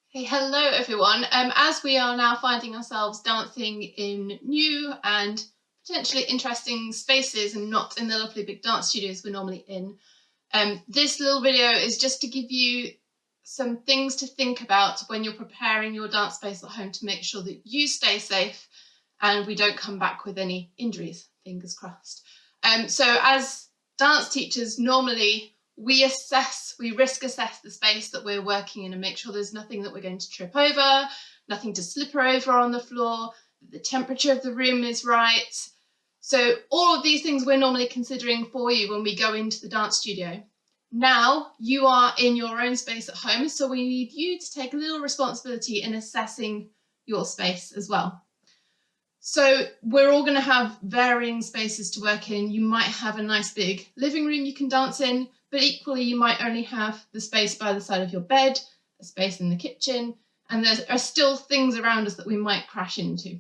Hey, hello everyone. As we are now finding ourselves dancing in new and potentially interesting spaces and not in the lovely big dance studios we're normally in, this little video is just to give you some things to think about when you're preparing your dance space at home to make sure that you stay safe and we don't come back with any injuries, fingers crossed. So as dance teachers, normally we risk assess the space that we're working in and make sure there's nothing that we're going to trip over, nothing to slipper over on the floor, the temperature of the room is right. So all of these things we're normally considering for you when we go into the dance studio. Now you are in your own space at home, so we need you to take a little responsibility in assessing your space as well. So we're all going to have varying spaces to work in. You might have a nice big living room you can dance in, but equally you might only have the space by the side of your bed, a space in the kitchen, and there are still things around us that we might crash into.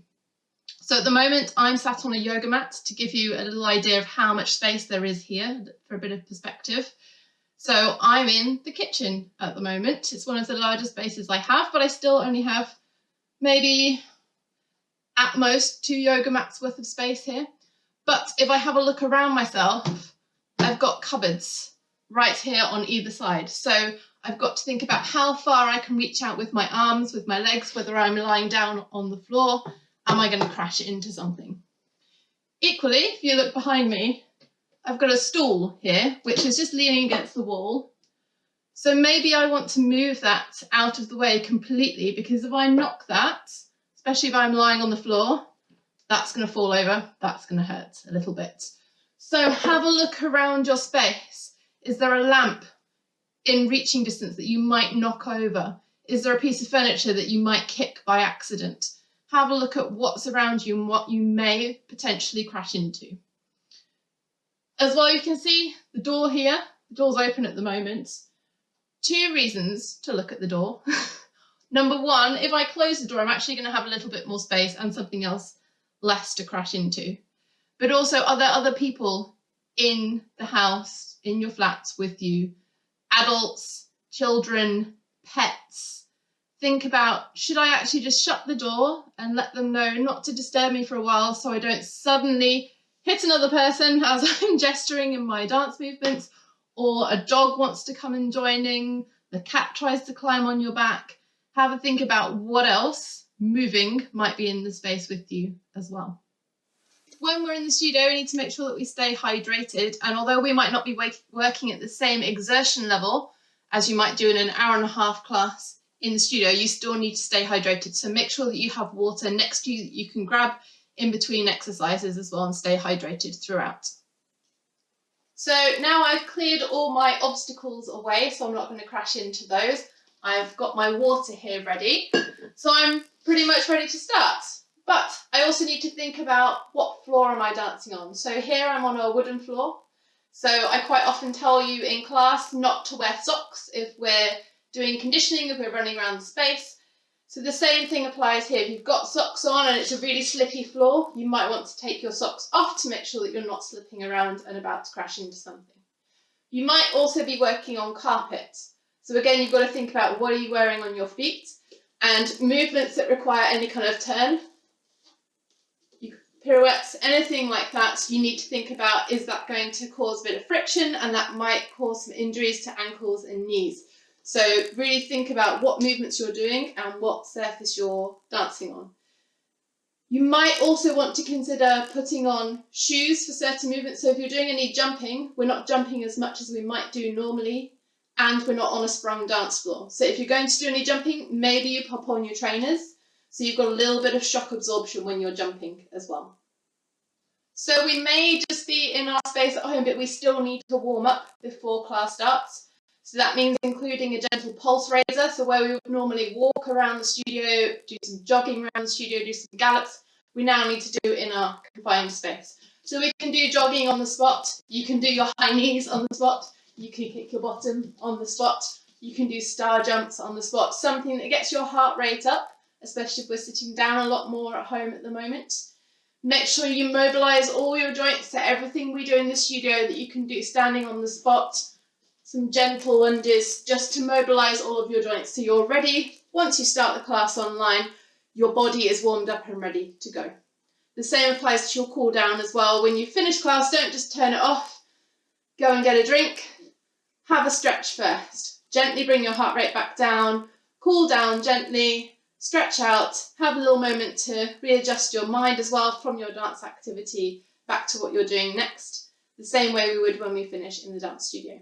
So at the moment I'm sat on a yoga mat to give you a little idea of how much space there is here for a bit of perspective. So I'm in the kitchen at the moment. It's one of the largest spaces I have, but I still only have maybe at most 2 yoga mats worth of space here. But if I have a look around myself, I've got cupboards right here on either side. So I've got to think about how far I can reach out with my arms, with my legs, whether I'm lying down on the floor. Am I going to crash into something? Equally, if you look behind me, I've got a stool here, which is just leaning against the wall. So maybe I want to move that out of the way completely, because if I knock that, especially if I'm lying on the floor, that's going to fall over, that's going to hurt a little bit. So have a look around your space. Is there a lamp in reaching distance that you might knock over? Is there a piece of furniture that you might kick by accident? Have a look at what's around you and what you may potentially crash into. As well, you can see the door here. The door's open at the moment. 2 reasons to look at the door. Number 1, if I close the door, I'm actually going to have a little bit more space and something else less to crash into. But also, are there other people in the house, in your flats with you? Adults, children, pets. Think about, should I actually just shut the door and let them know not to disturb me for a while so I don't suddenly hit another person as I'm gesturing in my dance movements, or a dog wants to come and join in, the cat tries to climb on your back. Have a think about what else moving might be in the space with you as well. When we're in the studio, we need to make sure that we stay hydrated, and although we might not be working at the same exertion level as you might do in an hour-and-a-half class in the studio, you still need to stay hydrated. So make sure that you have water next to you that you can grab in between exercises as well and stay hydrated throughout. So now I've cleared all my obstacles away, so I'm not going to crash into those. I've got my water here ready, so I'm pretty much ready to start. But I also need to think about what floor am I dancing on. So here I'm on a wooden floor. So I quite often tell you in class not to wear socks if we're doing conditioning, if we're running around the space. So the same thing applies here. If you've got socks on and it's a really slippy floor, you might want to take your socks off to make sure that you're not slipping around and about to crash into something. You might also be working on carpet. So again, you've got to think about what are you wearing on your feet, and movements that require any kind of turn, pirouettes, anything like that, you need to think about, is that going to cause a bit of friction, and that might cause some injuries to ankles and knees. So really think about what movements you're doing and what surface you're dancing on. You might also want to consider putting on shoes for certain movements. So if you're doing any jumping, we're not jumping as much as we might do normally, and we're not on a sprung dance floor. So if you're going to do any jumping, maybe you pop on your trainers, so you've got a little bit of shock absorption when you're jumping as well. So we may just be in our space at home, but we still need to warm up before class starts. So that means including a gentle pulse raiser. So where we would normally walk around the studio, do some jogging around the studio, do some gallops, we now need to do in our confined space. So we can do jogging on the spot, you can do your high knees on the spot, you can kick your bottom on the spot, you can do star jumps on the spot, something that gets your heart rate up, especially if we're sitting down a lot more at home at the moment. Make sure you mobilise all your joints, so everything we do in the studio that you can do standing on the spot, some gentle lunges just to mobilise all of your joints so you're ready once you start the class online, your body is warmed up and ready to go. The same applies to your cool down as well. When you finish class, don't just turn it off. Go and get a drink. Have a stretch first. Gently bring your heart rate back down. Cool down gently. Stretch out. Have a little moment to readjust your mind as well from your dance activity back to what you're doing next. The same way we would when we finish in the dance studio.